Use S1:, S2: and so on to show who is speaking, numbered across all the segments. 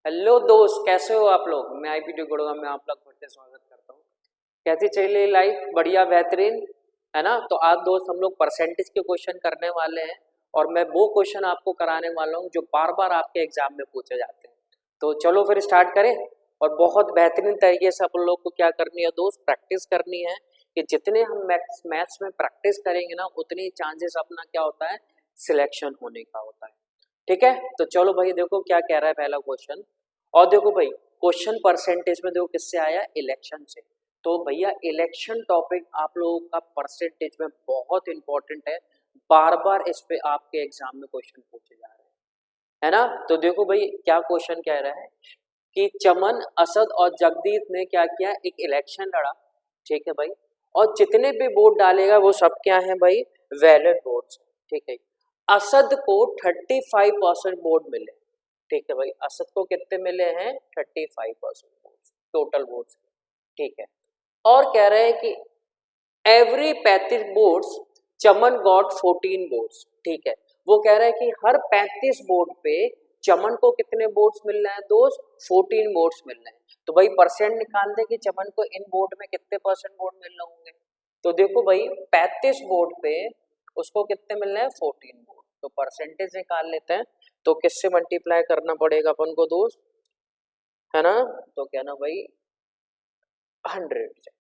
S1: Hello दोस्त, कैसे हो आप लोग। मैं आईपीटी गुड़गांव में आप लोग फिर से स्वागत करता हूँ। कैसी चल रही लाइफ? बढ़िया, बेहतरीन है ना। तो आज दोस्त हम लोग परसेंटेज के क्वेश्चन करने वाले हैं और मैं वो क्वेश्चन आपको कराने वाला हूँ जो बार बार आपके एग्जाम में पूछे जाते हैं। तो चलो फिर स्टार्ट करें। और बहुत बेहतरीन तरीके से अपन लोग को क्या करनी है दोस्त, प्रैक्टिस करनी है कि जितने हम मैथ्स में प्रैक्टिस करेंगे ना उतनी चांसेस अपना क्या होता है, सिलेक्शन होने का होता है। ठीक है, तो चलो भाई देखो क्या कह रहा है पहला क्वेश्चन। और देखो भाई, क्वेश्चन परसेंटेज में देखो किससे आया, इलेक्शन से। तो भैया इलेक्शन टॉपिक आप लोगों का परसेंटेज में बहुत इंपॉर्टेंट है। बार बार इस पे आपके एग्जाम में क्वेश्चन पूछे जा रहे हैं, है ना। तो देखो भाई क्या क्वेश्चन कह रहा है कि चमन, असद और जगदीप ने क्या किया, एक इलेक्शन लड़ा। ठीक है भाई, और जितने भी वोट डालेगा वो सब क्या है भाई, वैलिड वोट्स। ठीक है, असद को 35% वोट मिले। ठीक है भाई, असद को कितने मिले हैं, 35% वोट्स, टोटल वोट्स। ठीक है, और कह रहे हैं कि एवरी 35 वोट्स चमन गॉट 14 वोट्स। ठीक है, वो कह रहा है कि हर 35 वोट पे चमन को कितने वोट्स मिल रहे हैं दोस्त, 14 वोट्स मिल रहे हैं। तो भाई परसेंट निकाल दे कि चमन को इन वोट में कितने परसेंट वोट मिल रहे होंगे। तो देखो भाई 35 वोट पे उसको कितने मिल रहे हैं, 14 वोट। तो परसेंटेज निकाल लेते हैं। तो किससे मल्टीप्लाई करना पड़ेगा अपन को दोस्त, है ना। तो क्या ना भाई 100 से।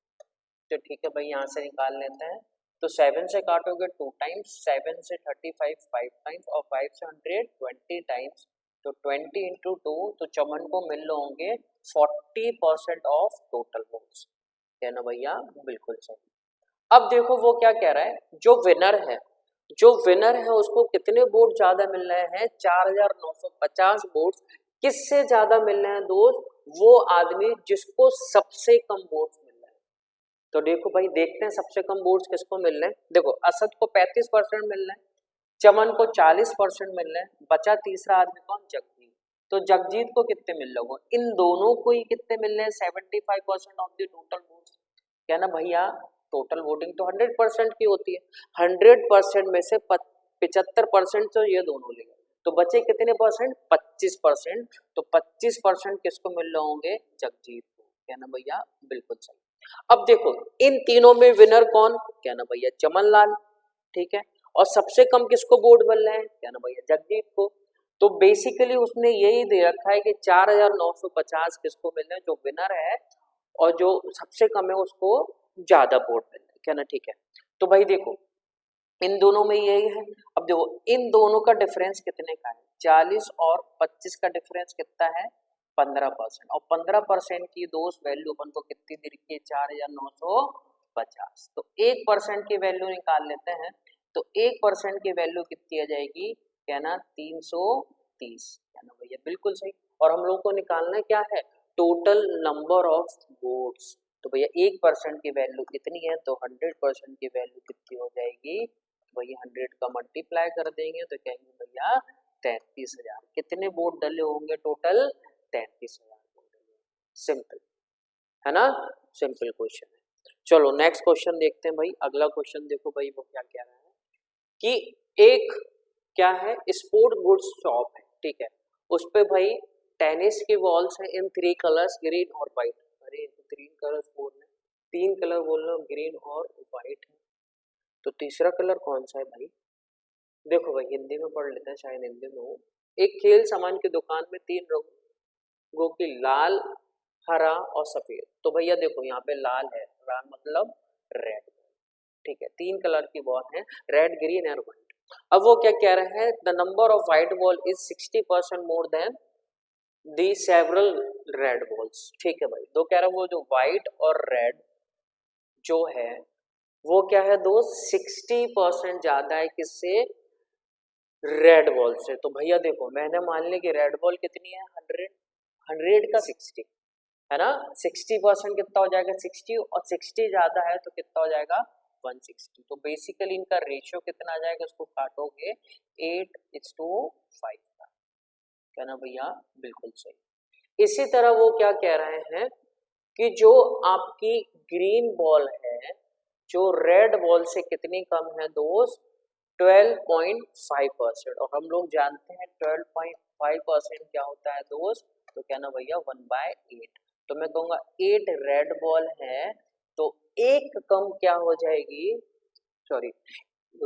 S1: तो ठीक है भाई यहाँ से निकाल लेते हैं। तो 7 से काटोगे 2 टाइम्स, 7 से 35 5 टाइम्स और 5 से 100 20 टाइम्स। तो 20 इंटू 2, तो चमन को मिल रहे होंगे 40% ऑफ टोटल वोट्स। है ना भैया, बिल्कुल सही। अब देखो वो क्या कह रहा है, जो विनर है उसको कितने वोट ज्यादा मिल रहे हैं, 4950 वोट। किससे ज्यादा मिल रहे हैं दोस्त, वो आदमी जिसको सबसे कम वोट मिल रहे हैं। तो देखो भाई देखते हैं सबसे कम वोट्स किसको मिल रहे हैं। देखो असद को 35% मिल रहे हैं, चमन को 40% मिल रहे हैं, बचा तीसरा आदमी कौन, जगजीत। तो जगजीत को कितने मिल रहे होंगे, इन दोनों को ही कितने मिल रहे हैं, 75% ऑफ द टोटल वोट्स। क्या ना भैया, टोटल वोटिंग तो 100% की होती है, 100% में से 75% तो ये दोनों लेंगे। तो बचे कितने परसेंट, 25%। तो 25% किसको मिल रहे होंगे, जगजीत को। क्या ना भैया, बिल्कुल सही। अब देखो इन तीनों में विनर कौन, क्या ना भैया, चमन लाल। ठीक है, और सबसे कम किसको वोट मिल रहे हैं, क्या ना भैया, जगजीत को। तो बेसिकली उसने यही दे रखा है कि 4950 किसको मिल रहे हैं, जो विनर है, और जो सबसे कम है उसको ज्यादा वोट मिल रहे हैं। क्या ना, ठीक है। तो भाई देखो इन दोनों में यही है। अब देखो इन दोनों का डिफरेंस कितने का है, 40 और 25 का डिफरेंस कितना है, 15%। और 15% की दोस्त वैल्यू अपन को कितनी दी रखी है, 4950। तो 1% की वैल्यू निकाल लेते हैं। तो 1% की वैल्यू कितनी आ जाएगी, क्या ना 330। क्या ना भैया, बिल्कुल सही। और हम लोग को निकालना क्या है, टोटल नंबर ऑफ वोट्स। तो भैया 1% की वैल्यू कितनी है, तो 100% की वैल्यू कितनी हो जाएगी, वही 100 का मल्टीप्लाई कर देंगे तो कहेंगे भैया 33,000। कितने वोट डले होंगे टोटल, 33,000 वोट डले। सिंपल है ना, सिंपल क्वेश्चन है। चलो नेक्स्ट क्वेश्चन देखते हैं भाई। अगला क्वेश्चन देखो भाई वो क्या कह रहा है कि एक क्या है, स्पोर्ट गुड्स शॉप है। ठीक है, उस पे भाई टेनिस की बॉल्स है इन 3 कलर्स, ग्रीन और व्हाइट। अरे 3 कलर्स बोल रहे हैं, 3 कलर बोल रहे हो, ग्रीन और व्हाइट है। तो तीसरा कलर कौन सा है भाई, देखो भाई हिंदी में पढ़ लेते हैं, शायद हिंदी में हो। एक खेल सामान की दुकान में 3 रंगों की, लाल, हरा और सफेद। तो भैया देखो यहाँ पे लाल है, लाल मतलब रेड। ठीक है, 3 कलर की बॉल है, रेड, ग्रीन और व्हाइट। अब वो क्या कह रहे हैं, the number of white ball is 60% more than the several red balls. ठीक है भाई, तो कह रहा है वो जो व्हाइट और रेड जो है वो क्या है दोस्त, 60% ज्यादा है किससे, रेड बॉल से। तो भैया देखो मैंने मान लिया कि रेड बॉल कितनी है, 100, 100 का 60 है ना। 60% कितना हो जाएगा, 60, और 60 ज्यादा है तो कितना हो जाएगा, 160। तो बेसिकली इनका रेशियो कितना आ जाएगा, उसको काटोगे 8:5 का। क्या ना भैया, बिल्कुल सही। इसी तरह वो क्या कह रहे हैं कि जो आपकी ग्रीन बॉल है, जो रेड बॉल से कितनी कम है दोस्त, 12.5%। और हम लोग जानते हैं 12.5% क्या होता है दोस्त, तो क्या ना भैया 1/8। तो मैं कहूंगा 8 रेड बॉल है तो एक कम क्या हो जाएगी, सॉरी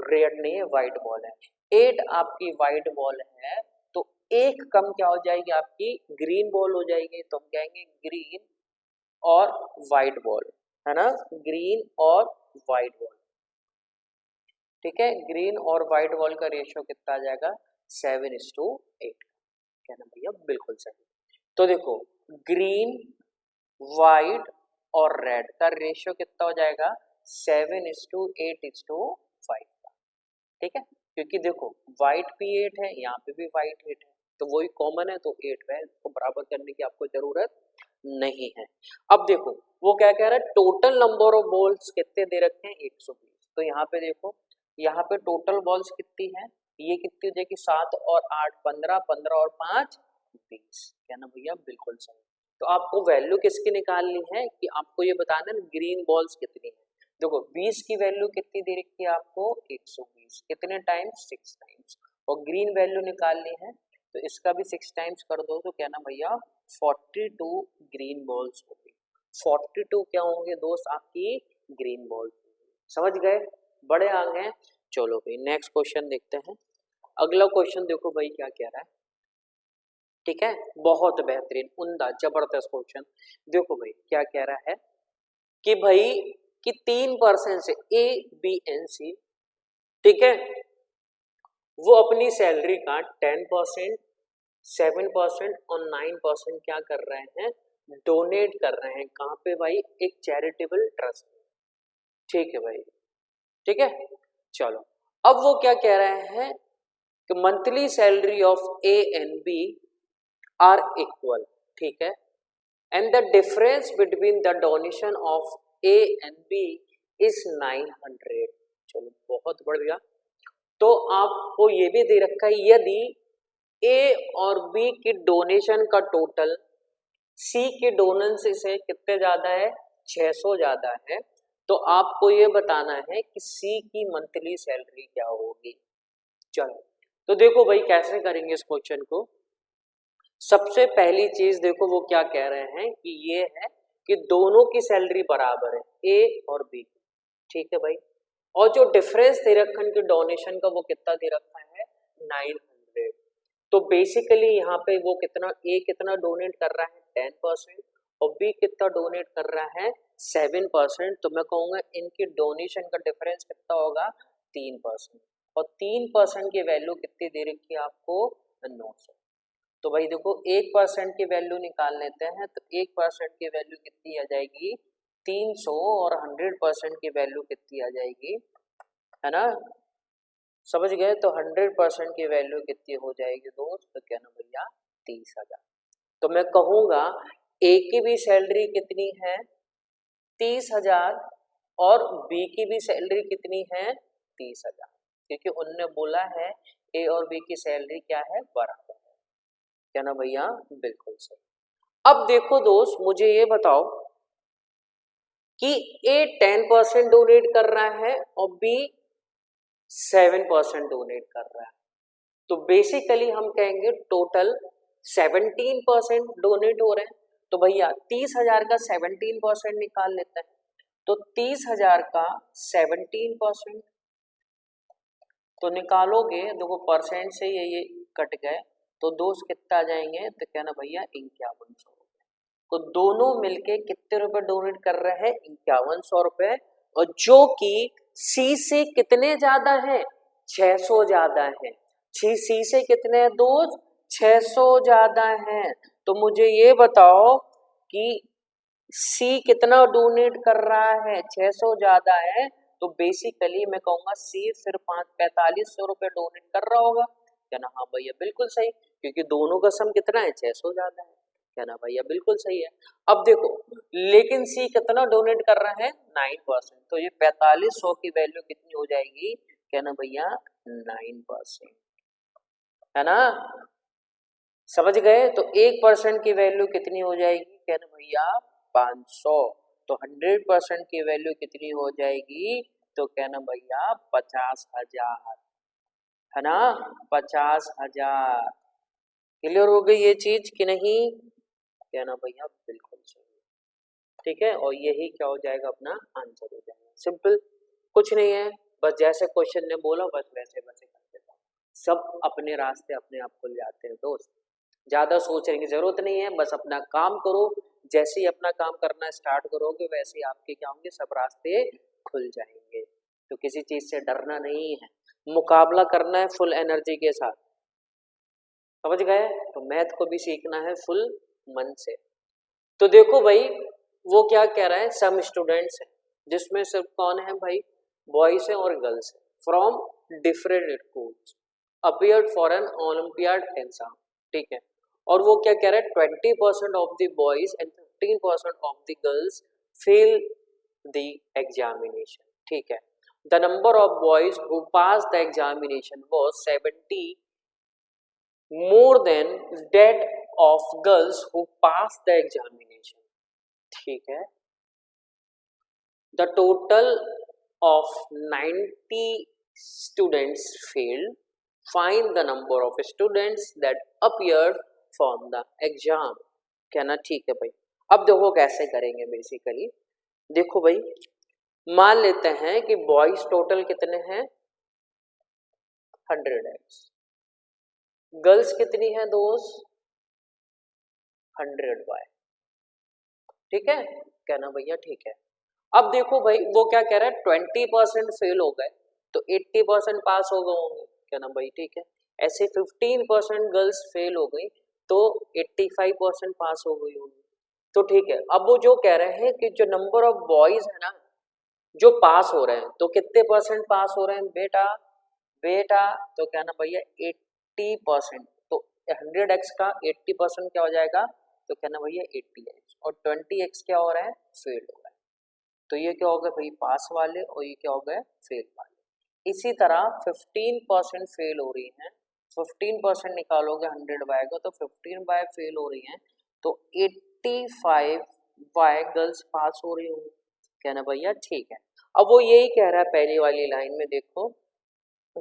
S1: रेड नहीं है व्हाइट बॉल है, 8 आपकी व्हाइट बॉल है तो एक कम क्या हो जाएगी आपकी ग्रीन बॉल हो जाएगी। तो हम कहेंगे ग्रीन और व्हाइट बॉल, है ना, ग्रीन और व्हाइट बॉल। ठीक है, ग्रीन और व्हाइट बॉल का रेशियो कितना आ जाएगा 7:8। क्या ना भैया बिल्कुल सही। तो देखो ग्रीन व्हाइट और रेड का रेशियो कितना हो जाएगा 7:8:5 का। ठीक है, क्योंकि देखो व्हाइट भी 8 है, यहाँ पे भी व्हाइट 8 है, तो वही कॉमन है तो 8 है, इसको बराबर करने की आपको जरूरत नहीं है। अब देखो वो क्या कह रहा है, टोटल नंबर ऑफ बॉल्स कितने दे रखे हैं 120। तो यहाँ पे देखो, यहाँ पे टोटल बॉल्स कितनी है, ये कितनी हो जाएगी 7 और 8 15, 15 और 5 20। क्या ना भैया बिल्कुल सही। तो आपको वैल्यू किसकी निकालनी है कि आपको ये बताना है ग्रीन बॉल्स कितनी है। देखो 20 की वैल्यू कितनी दे रखी है आपको 120, कितने टाइम्स 6 टाइम्स, और ग्रीन वैल्यू निकालनी है तो इसका भी 6 टाइम्स कर दो तो क्या ना भैया 42 ग्रीन बॉल्स होंगे। 42 क्या होंगे दोस्त आपकी ग्रीन बॉल्स। समझ गए, बड़े आ गए। चलो भाई नेक्स्ट क्वेश्चन देखते हैं। अगला क्वेश्चन देखो भाई क्या कह रहा है। ठीक है, बहुत बेहतरीन उम्दा जबरदस्त क्वेश्चन। देखो भाई क्या कह रहा है कि भाई कि 3% से ए बी एन सी, ठीक है, वो अपनी सैलरी का 10%, 7% और 9% क्या कर रहे हैं, डोनेट कर रहे हैं। कहाँ पे भाई, एक चैरिटेबल ट्रस्ट। ठीक है भाई, ठीक है। चलो अब वो क्या कह रहे हैं कि monthly salary of A and B are equal. ठीक है, and the difference between the donation of A and B is 900। चलो बहुत बढ़िया। तो आपको ये भी दे रखा है यदि ए और बी की डोनेशन का टोटल सी के डोनेशन से कितने ज्यादा है 600 ज्यादा है, तो आपको ये बताना है कि सी की मंथली सैलरी क्या होगी। चलो तो देखो भाई कैसे करेंगे इस क्वेश्चन को। सबसे पहली चीज देखो वो क्या कह रहे हैं कि ये है कि दोनों की सैलरी बराबर है ए और बी की। ठीक है भाई, और जो डिफरेंस दे रखा है डोनेशन का वो कितना दे रखा है 900। तो बेसिकली यहाँ पे वो कितना ए कितना डोनेट कर रहा है 10% और बी कितना डोनेट कर रहा है 7%। तो मैं कहूँगा इनकी डोनेशन का डिफरेंस कितना होगा 3%, और 3% की वैल्यू कितनी दे रखी है आपको 900। तो भाई देखो 1% की वैल्यू निकाल लेते हैं, तो 1% की वैल्यू कितनी आ जाएगी 300, और 100% की वैल्यू कितनी आ जाएगी, है ना, समझ गए। तो 100% की वैल्यू कितनी हो जाएगी दोस्त, तो क्या ना भैया 30,000। तो मैं कहूँगा ए की भी सैलरी कितनी है 30,000 और बी की भी सैलरी कितनी है 30,000, क्योंकि उनने बोला है ए और बी की सैलरी क्या है बराबर है। क्या ना भैया बिल्कुल सही। अब देखो दोस्त मुझे ये बताओ कि ए 10% डोनेट कर रहा है और बी 7% डोनेट कर रहा है, तो बेसिकली हम कहेंगे टोटल 17% डोनेट हो रहे हैं। तो भैया 30,000 का 17% निकाल लेते हैं, तो 30,000 का 17% तो निकालोगे, देखो परसेंट से ये कट गए तो दोस्त कितना आ जाएंगे, तो क्या ना भैया 5100 रुपए। तो दोनों मिलके कितने रुपए डोनेट कर रहे हैं 5100 रुपए, और जो कि सी से कितने ज्यादा है 600 ज्यादा है। सी से कितने दोस्त 600 ज्यादा है। तो मुझे ये बताओ कि सी कितना डोनेट कर रहा है 600 ज्यादा है, तो बेसिकली मैं कहूंगा सी सिर्फ 4500 रुपए डोनेट कर रहा होगा। क्या ना, हाँ भैया बिल्कुल सही, क्योंकि दोनों का सम कितना है 600 ज्यादा है। क्या ना भैया बिल्कुल सही है। अब देखो लेकिन सी कितना डोनेट कर रहा है 9%, तो ये 4500 की वैल्यू कितनी हो जाएगी, क्या ना भैया 9%, है ना, समझ गए। तो 1% की वैल्यू कितनी हो जाएगी, क्या ना भैया 500। तो 100% की वैल्यू कितनी हो जाएगी, तो क्या ना भैया 50,000, है ना, 50,000। क्लियर हो गई ये चीज कि नहीं। कहना भैया बिल्कुल सही, ठीक है। और यही क्या हो जाएगा, अपना आंसर हो जाएगा। सिंपल, कुछ नहीं है, बस जैसे क्वेश्चन ने बोला बस वैसे वैसे करते जाओ, सब अपने रास्ते अपने आप खुल जाते हैं दोस्त। ज्यादा सोचने की जरूरत नहीं है, बस अपना काम करो। जैसे ही अपना काम करना स्टार्ट करोगे वैसे ही आपके क्या होंगे, सब रास्ते खुल जाएंगे। तो किसी चीज से डरना नहीं है, मुकाबला करना है फुल एनर्जी के साथ, समझ गए। तो मैथ को भी सीखना है फुल मन से। तो देखो भाई, वो क्या कह रहा है, सम स्टूडेंट्स हैं, जिसमें सिर्फ कौन है भाई, बॉयज है और गर्ल्स है, from different schools appeared for an olympiad exam, ठीक है। और वो क्या कह रहा है, 20% of the boys and 15% of the girls fail the examination, ठीक है। The number of boys who pass the examination was 70 more than that of girls who pass the examination, ठीक है। The total of 90 students failed, find the number of students that appeared from the exam, कहना ठीक है भाई। अब देखो कैसे करेंगे बेसिकली, देखो भाई, मान लेते हैं कि बॉयज टोटल कितने हैं 100x, गर्ल्स कितनी है दोस्त 100y, ठीक है, कहना भैया ठीक है। अब देखो भाई, वो क्या कह रहा है, 20% फेल हो गए तो 80% पास हो गए होंगे, कहना भाई ठीक है। ऐसे 15% गर्ल्स फेल हो गई तो 85% पास हो गई होंगी, तो ठीक है। अब वो जो कह रहे हैं कि जो नंबर ऑफ बॉयज है ना जो पास हो रहे हैं, तो कितने परसेंट पास हो रहे हैं बेटा, बेटा तो कहना भैया 80%, तो 100x का 80% क्या हो जाएगा, तो कहना भैया 80x, और 20x क्या हो रहा है, फेल हो रहा है। तो ये क्या हो गए भाई पास वाले, और ये क्या हो गए फेल वाले। इसी तरह 15% फेल हो रही हैं, 15% निकालोगे 100y को तो 15y फेल हो रही हैं, तो 85y गर्ल्स पास हो रही होंगी, कहना भैया ठीक है। अब वो यही कह रहा है पहली वाली लाइन में, देखो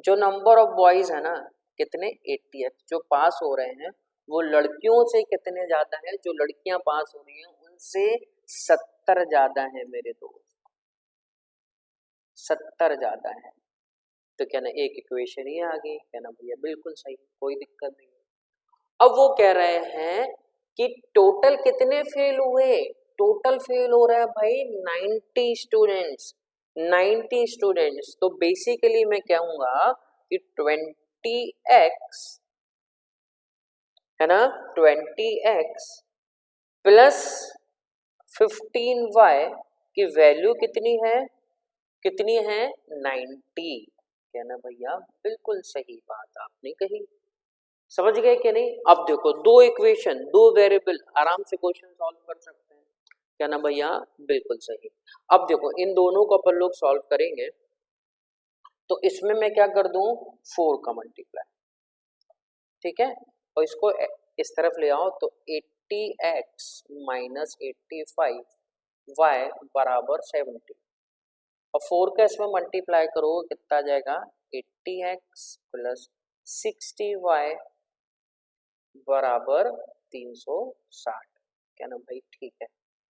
S1: जो नंबर ऑफ बॉयज है ना कितने 80x जो पास हो रहे हैं, वो लड़कियों से कितने ज्यादा है, जो लड़कियां पास हो रही हैं उनसे 70 ज्यादा है मेरे दोस्त, 70 ज्यादा है। तो कहना एक इक्वेशन ही आ गई, कहना भैया बिल्कुल सही, कोई दिक्कत नहीं है। अब वो कह रहे हैं कि टोटल कितने फेल हुए, टोटल फेल हो रहा है भाई 90 स्टूडेंट्स, 90 स्टूडेंट्स। तो बेसिकली मैं कहूंगा कि 20x है ना, 20x प्लस 15y की वैल्यू कितनी है, कितनी है 90, कहना भैया बिल्कुल सही बात आपने कही, समझ गए कि नहीं। अब देखो दो इक्वेशन दो वेरिएबल आराम से क्वेश्चन सॉल्व कर सकते हैं, कहना भैया बिल्कुल सही। अब देखो इन दोनों को अपन लोग सॉल्व करेंगे, तो इसमें मैं क्या कर दूं 4 का मल्टीप्लाई, ठीक है, और इसको इस तरफ ले आओ तो 80x माइनस 85y बराबर 70, और 4 का इसमें मल्टीप्लाई करो कितना आ जाएगा 80x प्लस 60y बराबर 360, कहना भाई ठीक है।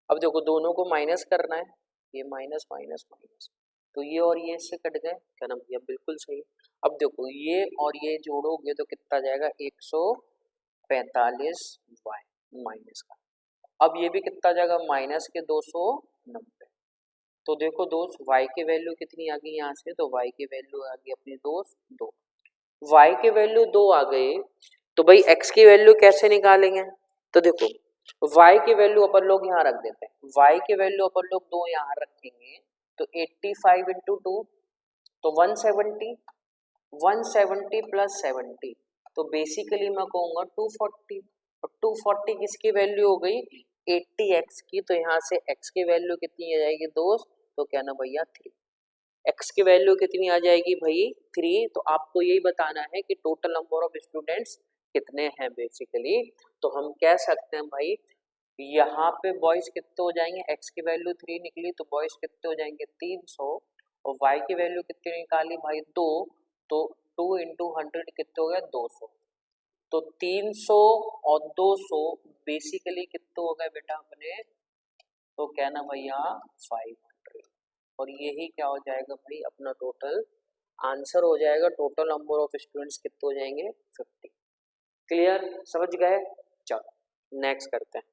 S1: अब देखो दोनों को माइनस करना है, ये माइनस माइनस माइनस, तो ये और ये इससे कट गए, कहना भैया बिल्कुल सही। अब देखो ये और ये जोड़ोगे तो कितना जाएगा 145y माइनस का, अब ये भी कितना जाएगा माइनस के 290। तो देखो दोस्त y की वैल्यू कितनी आ गई यहाँ से, तो y की वैल्यू आ गई अपनी दोस्त 2, y की वैल्यू 2 आ गई, तो भाई x की वैल्यू कैसे निकालेंगे, तो देखो y की वैल्यू अपन लोग यहाँ रख देते हैं, y की वैल्यू अपन लोग 2 यहाँ रखेंगे, तो 85 इंटू 2 तो 170, 170 प्लस 70 तो बेसिकली मैं कहूँगा 240, और 240 किसकी वैल्यू हो गई 80x की, तो यहाँ से x की वैल्यू कितनी आ जाएगी दोस्त, तो कहना भैया 3, x की वैल्यू कितनी आ जाएगी भाई 3, तो आपको यही बताना है कि टोटल नंबर ऑफ स्टूडेंट्स कितने हैं बेसिकली। तो हम कह सकते हैं भाई यहाँ पे बॉयज कितने हो जाएंगे, x की वैल्यू 3 निकली तो बॉयज कितने हो जाएंगे 300, और y की वैल्यू कितनी निकाली भाई 2, तो 2 इंटू 100 कितने हो गया 200, तो 300 और 200 बेसिकली कितने हो गए बेटा अपने, तो क्या ना भैया 500, और यही क्या हो जाएगा भाई अपना टोटल आंसर हो जाएगा। टोटल नंबर ऑफ स्टूडेंट्स कितने हो जाएंगे 50। क्लियर, समझ गए? चलो नेक्स्ट करते हैं,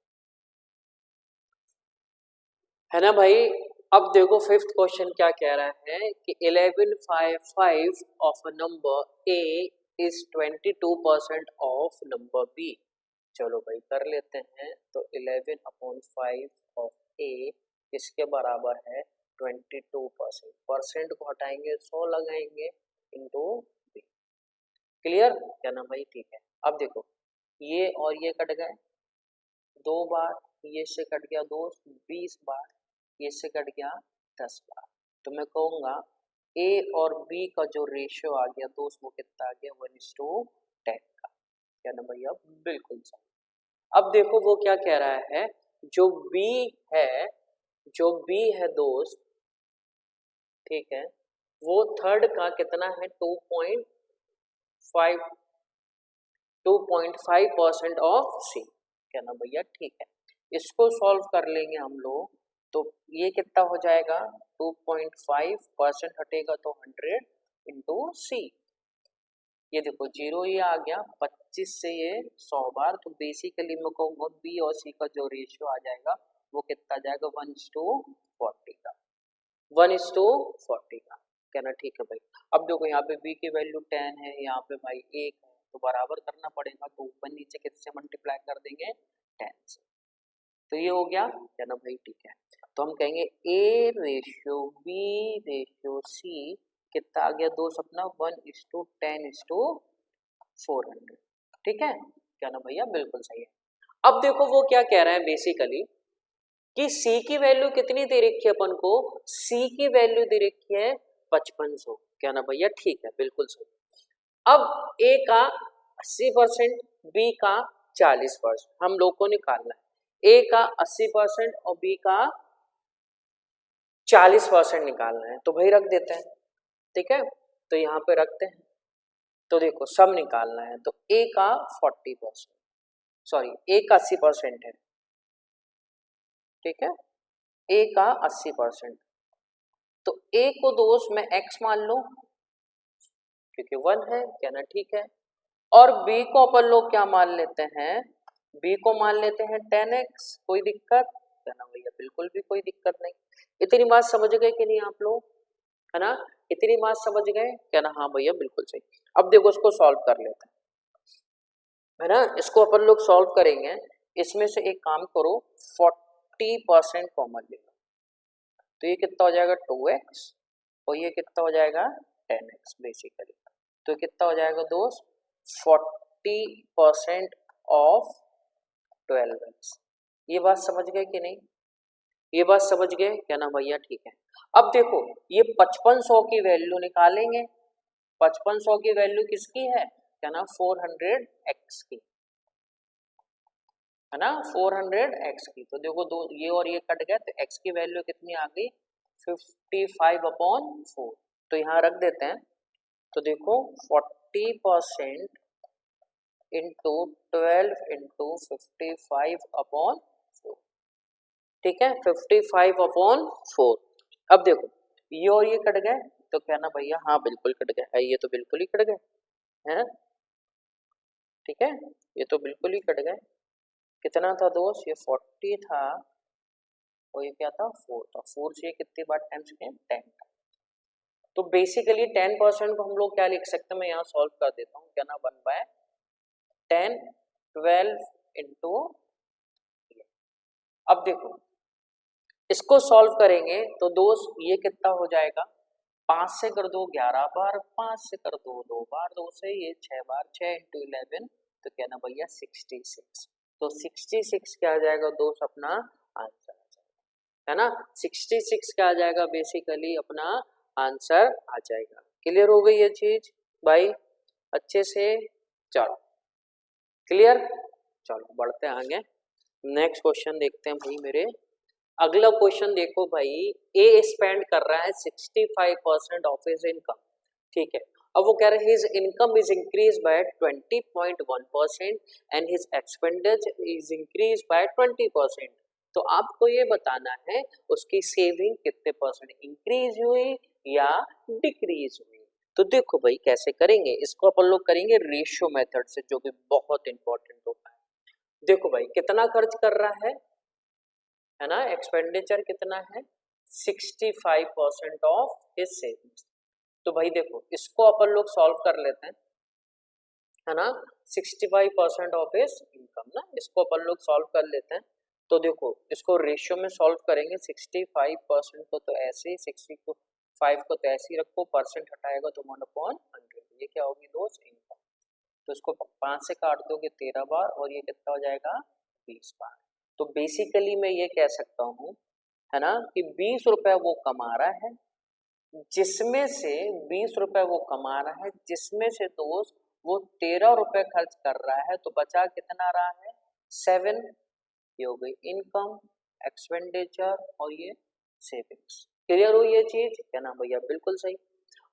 S1: है ना भाई। अब देखो फिफ्थ क्वेश्चन क्या कह रहा है कि 11/5 of a number A is 22% of number B. चलो भाई कर लेते हैं। तो 11/5 ऑफ ए इसके बराबर है 22%। परसेंट को हटाएंगे 100 लगाएंगे इंटू बी। क्लियर, क्या ना भाई? ठीक है। अब देखो ये और ये कट गए 2 बार, ये से कट गया 2, 20 बार, ये से कट गया 10 बार। तो मैं कहूँगा ए और बी का जो रेशियो आ गया दोस्त वो कितना आ गया 1:10 का। क्या ना भैया? बिल्कुल सही। अब देखो वो क्या कह रहा है, जो बी है, जो बी है दोस्त, ठीक है, वो थर्ड का कितना है 2.5% ऑफ सी। क्या ना भैया? ठीक है। इसको सॉल्व कर लेंगे हम लोग, तो ये कितना हो जाएगा 2.5% हटेगा तो 100 इंटू सी। ये देखो 0 ये आ गया, 25 से ये 100 बार, तो बेसिकली मैं कहूँगा बी और सी का जो रेशियो आ जाएगा वो कितना जाएगा 1:40 का, 1:40 का। कहना ठीक है भाई। अब देखो यहाँ पे b की वैल्यू 10 है, यहाँ पे भाई 1 है, तो बराबर करना पड़ेगा, तो ऊपर नीचे किससे मल्टीप्लाई कर देंगे 10 से। तो ये हो गया, क्या ना भाई? ठीक है। तो हम कहेंगे a ratio b ratio c कितना आ गया दोस्त अपना 1:10:400। ठीक है, क्या ना भैया? बिल्कुल सही है। अब देखो वो क्या कह रहा है बेसिकली कि C की वैल्यू कितनी दे रखी है अपन को, C की वैल्यू दे रखी है 5500। क्या ना भैया? ठीक है, बिल्कुल सही। अब A का 80%, B का 40% हम लोग को निकालना है। A का 80% और B का 40% निकालना है, तो भाई रख देते हैं। ठीक है, तो यहाँ पे रखते हैं। तो देखो सब निकालना है, तो A का 40%, सॉरी A का 80% है, ठीक है, A का 80%, तो A को दोस्त मैं x मान लो क्योंकि 1 है। क्या ना? ठीक है। और B को अपन लोग क्या मान लेते हैं, B को मान लेते हैं 10x। कोई दिक्कत? क्या ना भैया? बिल्कुल भी कोई दिक्कत नहीं। इतनी बात समझ गए कि नहीं आप लोग, है ना? इतनी बात समझ गए? क्या ना? हाँ भैया बिल्कुल सही। अब देखो इसको सॉल्व कर लेते हैं, है ना? इसको अपन लोग सॉल्व करेंगे। इसमें से एक काम करो 40% कॉमन ले लो, तो ये कितना हो जाएगा 2x, और ये कितना हो जाएगा 10x बेसिकली। तो कितना हो जाएगा दोस्त 40% ऑफ 12x। ये बात समझ गए कि नहीं? ये बात समझ गए? क्या ना भैया? ठीक है। अब देखो ये 5500 की वैल्यू निकालेंगे। 5500 की वैल्यू किसकी है? क्या ना 400x की, है ना? 400x की। तो देखो दो ये और ये कट गए, तो x की वैल्यू कितनी आ गई 55/4। तो यहाँ रख देते हैं। तो देखो 40% इंटू 12 इंटू 55/4, ठीक है, 55/4। अब देखो ये और ये कट गए, तो क्या ना भैया? हाँ बिल्कुल कट गए, ये तो बिल्कुल ही कट गए, है, ठीक है, ये तो बिल्कुल ही कट गए। कितना था दोस्त? ये 40 था, और ये क्या था 4 था। 4 से कितनी बार टाइम्स किए 10। तो बेसिकली 10% को हम लोग क्या लिख सकते हैं, मैं यहाँ सॉल्व कर देता हूँ। क्या ना 1/10 12 इंटू। अब देखो इसको सॉल्व करेंगे तो दोस्त ये कितना हो जाएगा, 5 से कर दो 11 बार, 5 से कर दो 2 बार, 2 से ये 6 बार, 6 इंटू 11, तो क्या ना भैया 66। तो 66 क्या आ जाएगा दोस्त अपना आंसर आ जाएगा, है ना? 66 क्या आ जाएगा बेसिकली अपना आंसर आ जाएगा। क्लियर हो गई ये चीज भाई अच्छे से? चलो क्लियर, चलो बढ़ते हैं आगे। नेक्स्ट क्वेश्चन देखते हैं भाई मेरे। अगला क्वेश्चन देखो भाई, ए स्पेंड कर रहा है 65% ऑफ हिज इनकम, ठीक है, अब वो कह रहे हैं his income is increase by 20.1% and his expenditure is increase by 20%। तो आपको ये बताना है उसकी सेविंग कितने परसेंट इंक्रीज हुई या डिक्रीज हुई। तो देखो भाई कैसे करेंगे इसको, अपन लोग करेंगे रेशियो मेथड से, जो कि बहुत इंपॉर्टेंट होता है। देखो भाई कितना खर्च कर रहा है ना, एक्सपेंडिचर कितना है 65% ऑफ हिज सेविंग्स। तो भाई देखो इसको अपन लोग सॉल्व कर लेते हैं, है ना, 65% ऑफ हिज इनकम ना, इसको अपन लोग सॉल्व कर लेते हैं। तो देखो इसको रेशियो में सॉल्व करेंगे, 65% को तो ऐसे ही 65 को तो ऐसे ही रखो, परसेंट हटाएगा तो 1/100, ये क्या होगी दोस्त इनकम। तो इसको 5 से काट दोगे 13 बार और ये कितना हो जाएगा 20 बार। तो बेसिकली मैं ये कह सकता हूँ, है ना, कि 20 रुपए वो कमा रहा है, जिसमें से 20 रुपए वो कमा रहा है, जिसमें से दोस्त वो 13 रुपए खर्च कर रहा है, तो बचा कितना रहा है 7। ये हो गई इनकम, एक्सपेंडिचर और ये सेविंग्स। क्लियर हुई ये चीज, क्या ना भैया, बिल्कुल सही।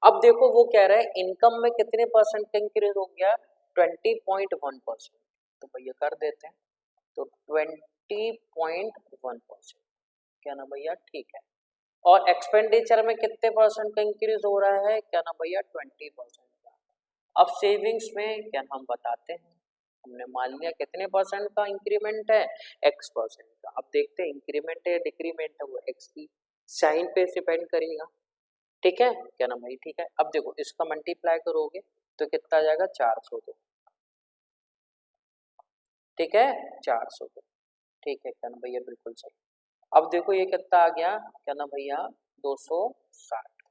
S1: अब देखो वो कह रहा है इनकम में कितने परसेंट का इंक्रीज हो गया 20.1%। तो भैया कर देते हैं, तो 20.1%, क्या ना भैया, ठीक है। और एक्सपेंडिचर में कितने परसेंट का इंक्रीज हो रहा है, क्या ना भैया 20% का। अब सेविंग्स में क्या हम बताते हैं, हमने मान लिया कितने परसेंट का इंक्रीमेंट है x% का। अब देखते हैं इंक्रीमेंट है डिक्रीमेंट है, वो x की साइन पे डिपेंड करेगा, ठीक है, क्या ना भाई, ठीक है। अब देखो इसका मल्टीप्लाई करोगे तो कितना आ जाएगा 402, ठीक है 402, ठीक है, क्या ना भैया, बिल्कुल सही। अब देखो ये कितना आ गया, क्या ना भैया 260,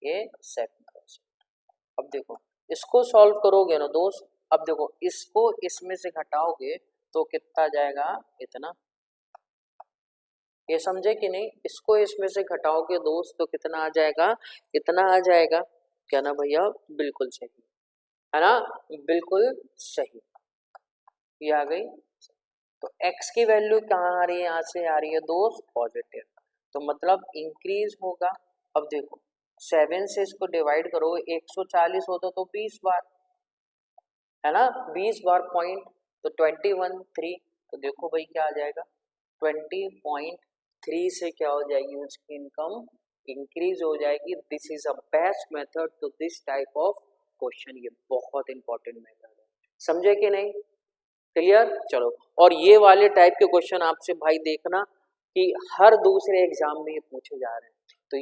S1: ये 7%। अब देखो इसको सॉल्व करोगे ना दोस्त, अब देखो इसको इसमें से घटाओगे तो कितना आ जाएगा इतना, ये समझे कि नहीं, इसको इसमें से घटाओगे दोस्त तो कितना आ जाएगा, इतना आ जाएगा, क्या ना भैया, बिल्कुल सही, है ना, बिल्कुल सही, ये आ गई। तो x की वैल्यू कहाँ आ रही है, यहाँ से आ रही है दोस्त पॉजिटिव, तो मतलब इंक्रीज होगा। अब देखो 7 से इसको डिवाइड करो, 140 होता तो 20 बार, है ना, 20 बार पॉइंट, तो 21.3, तो देखो भाई क्या आ जाएगा 20.3 से क्या हो जाएगी उसकी इनकम इंक्रीज हो जाएगी। This is a best method to this type of question, ये बहुत इंपॉर्टेंट मेथड है, समझे कि नहीं, क्लियर। चलो, और ये वाले टाइप के क्वेश्चन आपसे भाई देखना कि हर दूसरे एग्जाम में ये पूछे जा रहे हैं, तो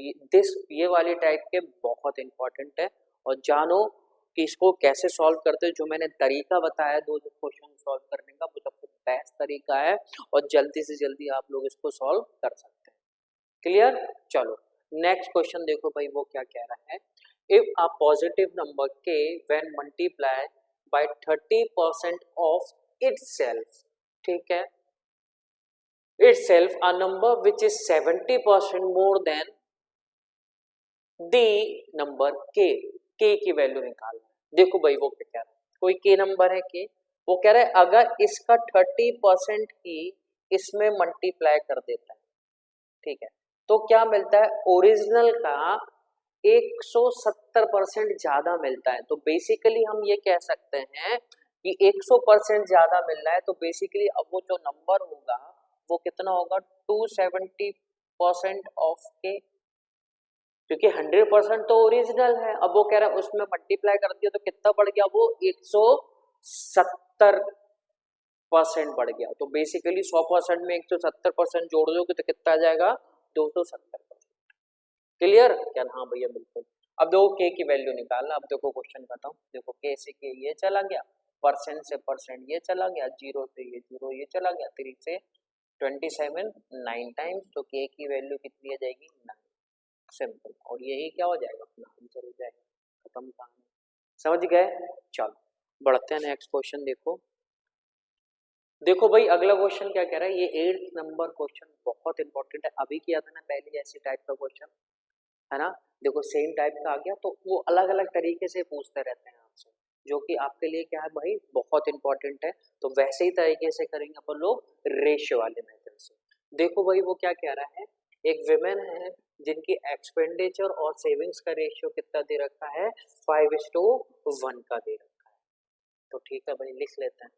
S1: ये वाले टाइप के बहुत इंपॉर्टेंट है। और जानो कि इसको कैसे सॉल्व करते हैं, जो मैंने तरीका बताया दो क्वेश्चन सॉल्व करने का, वो सबसे बेस्ट तरीका है और जल्दी से जल्दी आप लोग इसको सॉल्व कर सकते हैं, क्लियर। चलो नेक्स्ट क्वेश्चन देखो भाई, वो क्या कह रहा है, इफ अ पॉजिटिव नंबर के when multiply by 30% of itself, ठीक है, itself a number which is 70% more than the number k, की वैल्यू निकालना। देखो भाई वो क्या कह रहा है, कोई k नंबर है k, वो कह रहा है अगर इसका 30% ही इसमें मल्टीप्लाई कर देता है, ठीक है, तो क्या मिलता है ओरिजिनल का 170% ज्यादा मिलता है। तो बेसिकली हम ये कह सकते हैं कि 100% ज्यादा मिल रहा है, तो बेसिकली अब वो जो नंबर होगा वो कितना होगा 270% ऑफ के, क्योंकि 100% तो ओरिजिनल है। अब वो कह रहा है उसमें मल्टीप्लाई कर दिया तो कितना बढ़ गया, वो 170% बढ़ गया। तो बेसिकली 100% में 170% जोड़ दोगे तो कितना आ जाएगा 270%, क्लियर क्या, हाँ भैया बिल्कुल। अब देखो के की वैल्यू निकालना, अब देखो क्वेश्चन बताओ, देखो के से के ये चला गया, परसेंट से परसेंट ये चला गया, जीरो से ये जीरो ये चला गया, 3 से 27 9 टाइम्स, तो के की वैल्यू कितनी आ जाएगी 9, सिंपल, और यही क्या हो जाएगा अपना आंसर हो जाएगा, खत्म कहानी, समझ गए। चलो बढ़ते हैं नेक्स्ट क्वेश्चन, देखो देखो भाई अगला क्वेश्चन क्या कह रहा है, ये 8th नंबर क्वेश्चन बहुत इंपॉर्टेंट है, अभी किया था ना पहले ऐसे टाइप का क्वेश्चन, है ना, देखो सेम टाइप का आ गया, तो वो अलग अलग तरीके से पूछते रहते हैं आपसे, जो कि आपके लिए क्या है भाई बहुत इंपॉर्टेंट है। तो वैसे ही तरीके से करेंगे अपन लोग रेशियो वाले मेथड से। देखो भाई वो क्या कह रहा है, एक विमेन है जिनकी एक्सपेंडिचर और सेविंग्स का रेशियो कितना दे रखा है, 5:1 का दे रखा है। तो ठीक है भाई, लिख लेते हैं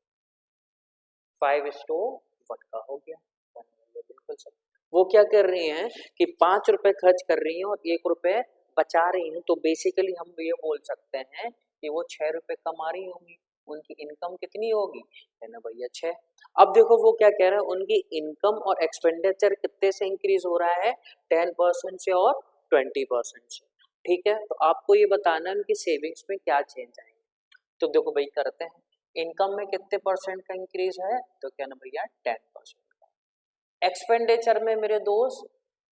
S1: 5:1 का हो गया। बिल्कुल सही। वो क्या कर रही हैं कि 5 रुपए खर्च कर रही हैं और 1 रुपए बचा रही हैं, तो बेसिकली हम ये बोल सकते हैं कि वो 6 रुपए कमा रही होंगी। उनकी इनकम कितनी होगी, है ना भैया 6। अब देखो वो क्या कह रहा है, उनकी इनकम और एक्सपेंडिचर कितने से इंक्रीज हो रहा है, 10% से और 20% से। ठीक है, तो आपको ये बताना है उनकी सेविंग्स में क्या चेंज आएंगे। तो देखो भाई करते हैं, इनकम में कितने परसेंट का इंक्रीज है, तो क्या ना भैया 10%। एक्सपेंडिचर में मेरे दोस्त,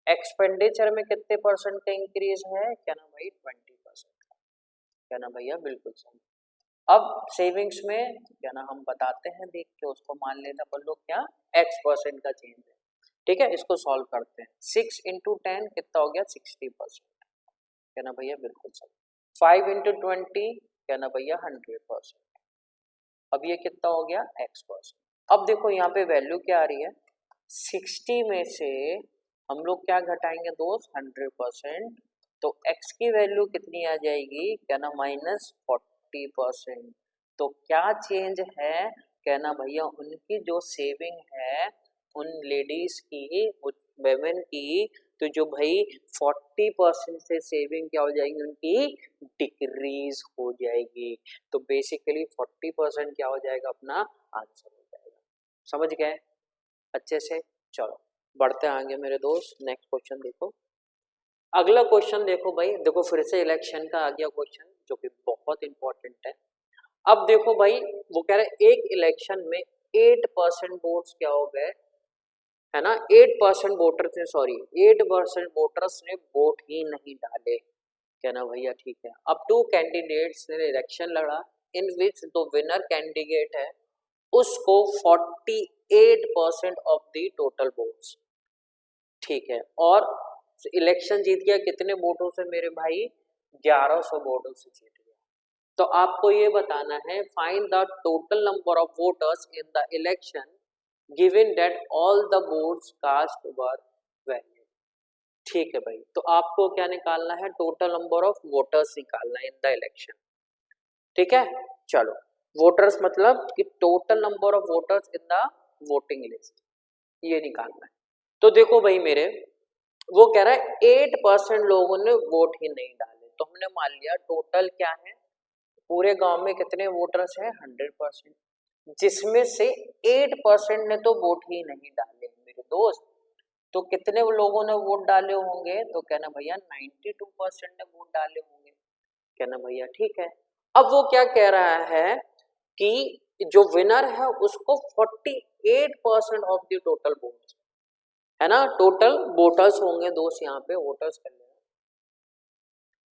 S1: एक्सपेंडिचर में कितने परसेंट का इंक्रीज है, क्या ना भाई 20%। क्या ना भैया बिल्कुल सही। अब सेविंग्स में क्या ना हम बताते हैं, देख के उसको मान लेना अपन लोग क्या, x% का चेंज है। ठीक है, इसको सॉल्व करते हैं। 6 इंटू 10 कितना हो गया, 60%। क्या ना भैया बिल्कुल सही। 5 इंटू 20 क्या ना भैया 100%। अब ये कितना हो गया, x%। अब देखो यहाँ पे वैल्यू क्या आ रही है, 60 में से हम लोग क्या घटाएंगे दोस्त, 100%। तो x की वैल्यू कितनी आ जाएगी, क्या ना -40%। तो क्या चेंज है, कहना भैया उनकी जो सेविंग है उन लेडीज की, वेमेन की, तो जो भाई 40% से सेविंग क्या हो जाएगी उनकी, डिक्रीज हो जाएगी। तो बेसिकली 40% क्या हो जाएगा, अपना आंसर हो जाएगा। समझ गए अच्छे से। चलो बढ़ते हैं आगे मेरे दोस्त, नेक्स्ट क्वेश्चन देखो। अगला क्वेश्चन देखो भाई, देखो फिर से इलेक्शन का आ गया क्वेश्चन, जो कि बहुत इंपॉर्टेंट है। अब देखो भाई, वो कह रहे एक इलेक्शन में 8% वोट्स क्या हो गए, है ना, 8% वोटर्स ने, सॉरी 8% वोटर्स ने वोट ही नहीं डाले। क्या ना भैया ठीक है। अब 2 कैंडिडेट्स ने इलेक्शन लड़ा, इन विच जो विनर कैंडिडेट है उसको 48% ऑफ द टोटल वोट्स, ठीक है, और इलेक्शन जीत गया कितने वोटों से मेरे भाई, 1100 वोटों से जीत गया। तो आपको ये बताना है, find the total number of voters in the election given that all the votes cast were valid. ठीक है भाई, तो आपको क्या निकालना है, टोटल नंबर ऑफ वोटर्स निकालना है इन द इलेक्शन। ठीक है, चलो वोटर्स मतलब कि total number of voters in the voting list, ये निकालना है। तो देखो भाई मेरे, वो कह रहा है 8% लोगों ने वोट ही नहीं डाले। तो हमने मान लिया टोटल क्या है, पूरे गांव में कितने वोटर्स हैं, 100%, जिसमें से 8% ने तो वोट ही नहीं डाले मेरे दोस्त। तो कितने लोगों ने वोट डाले होंगे, तो कहना भैया 92% ने वोट डाले होंगे। कहना भैया ठीक है। अब वो क्या कह रहा है कि जो विनर है उसको 48% ऑफ द टोटल वोट्स, है ना, टोटल वोटर्स होंगे दोस्त, यहाँ पे वोटर्स कर लेना,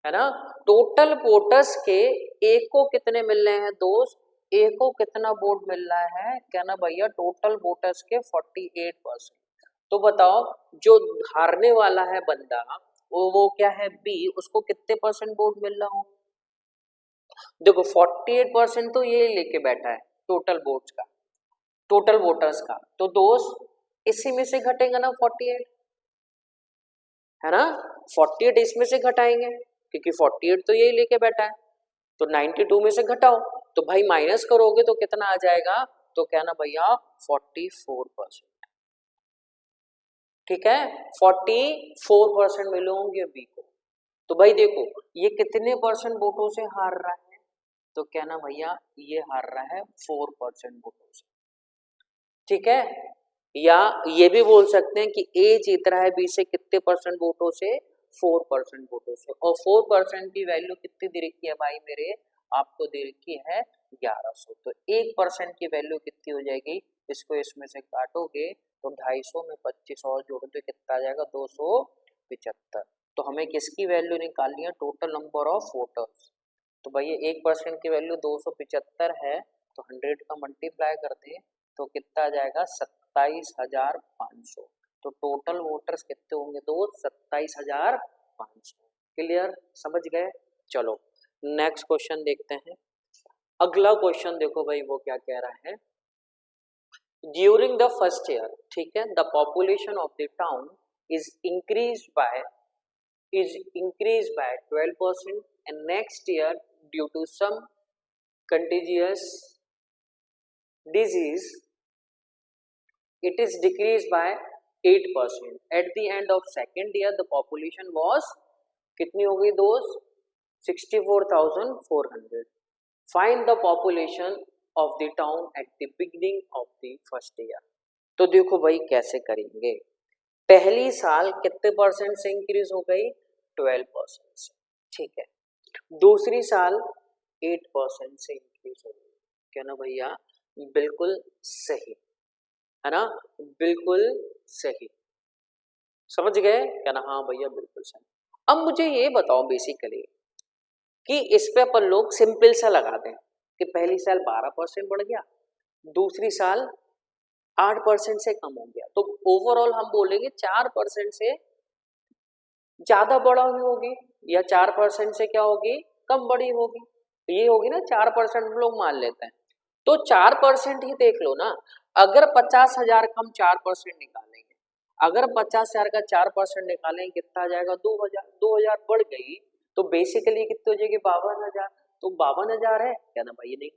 S1: है ना, टोटल वोटर्स के एक को कितने मिल रहे हैं दोस्त, एक को कितना वोट मिल रहा है, क्या ना भैया टोटल वोटर्स के 48%। तो बताओ जो हारने वाला है बंदा, वो क्या है बी, उसको कितने परसेंट वोट मिल रहा हो, देखो 48% तो ये लेके बैठा है टोटल वोट्स का, टोटल वोटर्स का। तो दोस्त इसी में से घटेगा ना 48, है ना, 48 इसमें से घटाएंगे क्योंकि 48 तो यही लेके बैठा है। तो 92 में से घटाओ, तो भाई माइनस करोगे तो कितना आ जाएगा, तो क्या ना भैया 44%। ठीक है, 44% मिले होंगे बी को। तो भाई देखो ये कितने परसेंट वोटों से हार रहा है, तो क्या ना भैया ये हार रहा है 4% वोटों से। ठीक है, या ये भी बोल सकते हैं कि ए जीत रहा है बी से कितने परसेंट वोटों से, 4% वोटों से। और 4% की वैल्यू कितनी दे रखी है भाई मेरे, आपको दे रखी है 1100। तो 1% की वैल्यू कितनी हो जाएगी, इसको इसमें से काटोगे तो 250 में 25 और जोड़ दो कितना आ जाएगा, 275। तो हमें किसकी वैल्यू निकालनी है, टोटल नंबर ऑफ वोटर्स। तो भाई 1% की वैल्यू 275 है, तो 100 का मल्टीप्लाई कर दें तो कितना आ जाएगा, 27,500। तो टोटल वोटर्स कितने होंगे तो 27,500। क्लियर, समझ गए। चलो नेक्स्ट क्वेश्चन देखते हैं। अगला क्वेश्चन देखो भाई, वो क्या कह रहा है, ड्यूरिंग द फर्स्ट ईयर, ठीक है, the population of the town is increase by is increased by 12% and next year due to some contagious disease it is decreased by 8%. At the end of second year the population was कितनी हो गई दोस्त 64,400. Find the population of the town at the beginning of the first year. तो देखो भाई कैसे करेंगे. पहली साल कितने परसेंट से इंक्रीज हो गई 12% से. ठीक है. दूसरी साल 8% से इंक्रीज हो गई. क्या ना भैया बिल्कुल सही है ना. बिल्कुल सही समझ गए क्या ना. हाँ भैया बिल्कुल सही. अब मुझे ये बताओ बेसिकली कि इस पे अपन लोग सिंपल सा लगा दें कि पहली साल 12% बढ़ गया दूसरी साल 8% से कम हो गया तो ओवरऑल हम बोलेंगे 4% से ज्यादा बड़ा ही होगी या 4% से क्या होगी कम बड़ी होगी. ये होगी ना 4% लोग मान लेते हैं तो 4% ही देख लो ना. अगर 50,000 का हम 4% निकालेंगे अगर 50,000 का 4% निकालेंगे कितना आ जाएगा 2,000 बढ़ गई तो बेसिकली कितनी हो जाएगी 52,000. तो 52,000 है क्या ना भाई नहीं.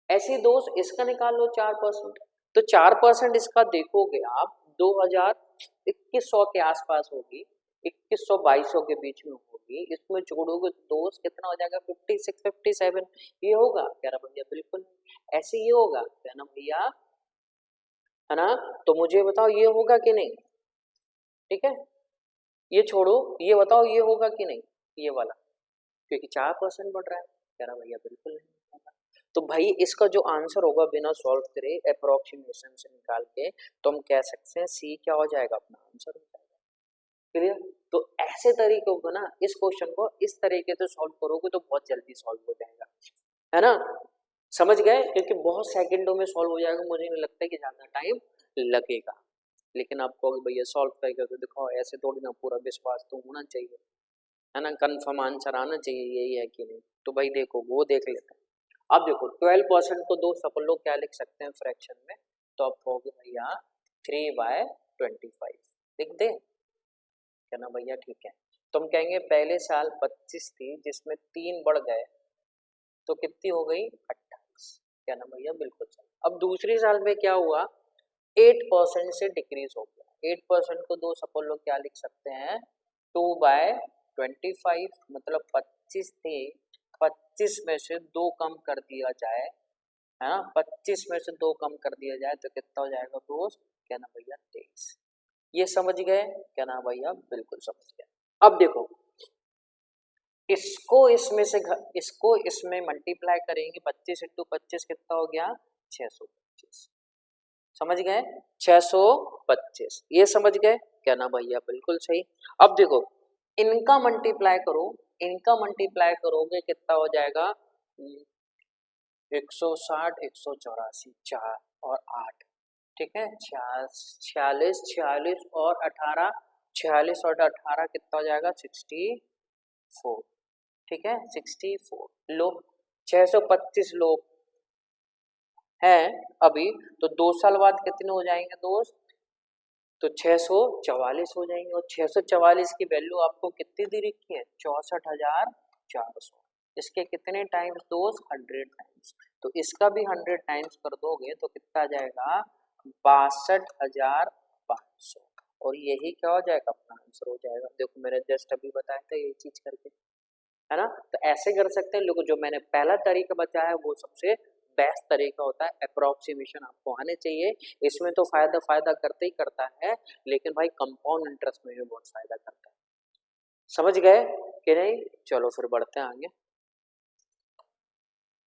S1: ऐसे दोस्त इसका निकाल लो 4% तो 4% इसका देखोगे आप 2,000 2100 के आसपास होगी 2100-2200 के बीच में होगी. इसमें जोड़ोगे तो दोस्त कितना हो जाएगा 56 57 ये होगा क्या ना भैया बिल्कुल ऐसे ये होगा क्या ना भैया है ना. तो मुझे बताओ ये होगा कि नहीं. ठीक है ये छोड़ो ये बताओ ये होगा कि नहीं ये वाला क्योंकि 4% बढ़ रहा है क्या ना भैया बिल्कुल नहीं होगा. तो भाई इसका जो आंसर होगा बिना सॉल्व करे अप्रोक्सीमेशन से निकाल के तो हम कह सकते हैं सी क्या हो जाएगा अपना आंसर हो जाएगा. क्लियर. तो ऐसे तरीके को ना इस क्वेश्चन को इस तरीके से सॉल्व करोगे तो बहुत जल्दी सॉल्व हो जाएगा है ना. समझ गए क्योंकि बहुत सेकंडों में सॉल्व हो जाएगा. मुझे नहीं लगता कि ज्यादा टाइम लगेगा लेकिन आप कहोगे भैया सॉल्व करके तो दिखाओ ऐसे थोड़ी ना पूरा विश्वास तो होना चाहिए है ना. कंफर्म आंसर आना चाहिए यही है कि नहीं. तो भाई देखो वो देख लेते हैं. अब देखो 12% को दो अपन लोग क्या लिख सकते हैं फ्रैक्शन में तो आप कहोगे भैया 3/25 लिख दे क्या ना भैया. ठीक है तो हम कहेंगे पहले साल 25 थी जिसमें 3 बढ़ गए तो कितनी हो गई 28 क्या ना भैया बिल्कुल सही. अब दूसरी साल में क्या हुआ 8% से डिक्रीज हो गया. 8% को दो अपन लोग क्या लिख सकते हैं 2/25 मतलब 25 थे 25 में से 2 कम कर दिया जाए है ना. 25 में से 2 कम कर दिया जाए तो कितना हो जाएगा दोस्त क्या ना भैया 23. ये समझ गए क्या ना भैया बिल्कुल समझ गए. अब देखो इसको इसमें से इसको इसमें मल्टीप्लाई करेंगे 25 × 25 कितना हो गया 625. समझ गए 625 ये समझ गए क्या ना भैया बिल्कुल सही. अब देखो इनका मल्टीप्लाई करो इनका मल्टीप्लाई करोगे कितना हो जाएगा 160 184 4 और 8 ठीक है 46 46 और 18 46 और 18 कितना हो जाएगा 64 ठीक है 64 लोग 625 लोग हैं अभी तो 2 साल बाद कितने हो जाएंगे दोस्त तो 644 हो जाएंगे. और 644 की वैल्यू आपको कितनी दे रखी है 64,400. इसके कितने टाइम्स दोस्त 100 टाइम्स. तो इसका भी 100 टाइम्स कर दोगे तो कितना आ जाएगा 62,500 और यही क्या हो जाएगा अपना आंसर हो जाएगा. देखो मैंने जस्ट अभी बताया था ये चीज करके है ना. तो ऐसे कर सकते हैं लोग. जो मैंने पहला तरीका बताया है वो सबसे बेस्ट तरीका होता है. अप्रोक्सीमेशन आपको आने चाहिए. इसमें तो फायदा करते ही करता है लेकिन भाई कंपाउंड इंटरेस्ट में भी बहुत फायदा करता है. समझ गए कि नहीं. चलो फिर बढ़ते हैं आगे.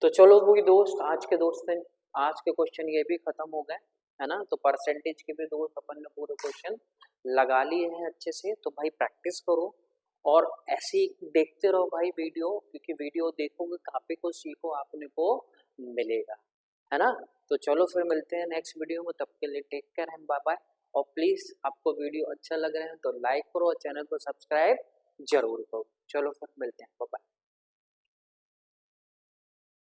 S1: तो चलो वो दोस्त आज के क्वेश्चन ये भी खत्म हो गए है ना. तो परसेंटेज के भी दोस्त अपन ने पूरे क्वेश्चन लगा लिए हैं अच्छे से. तो भाई प्रैक्टिस करो और ऐसे ही देखते रहो भाई वीडियो क्योंकि वीडियो देखोगे काफी कुछ सीखो आपने को मिलेगा है ना. तो चलो फिर मिलते हैं नेक्स्ट वीडियो में. तब के लिए take care and bye bye. और प्लीज आपको वीडियो अच्छा लग रहा है तो लाइक करो और चैनल को सब्सक्राइब जरूर करो. चलो फिर मिलते हैं बाय बाय.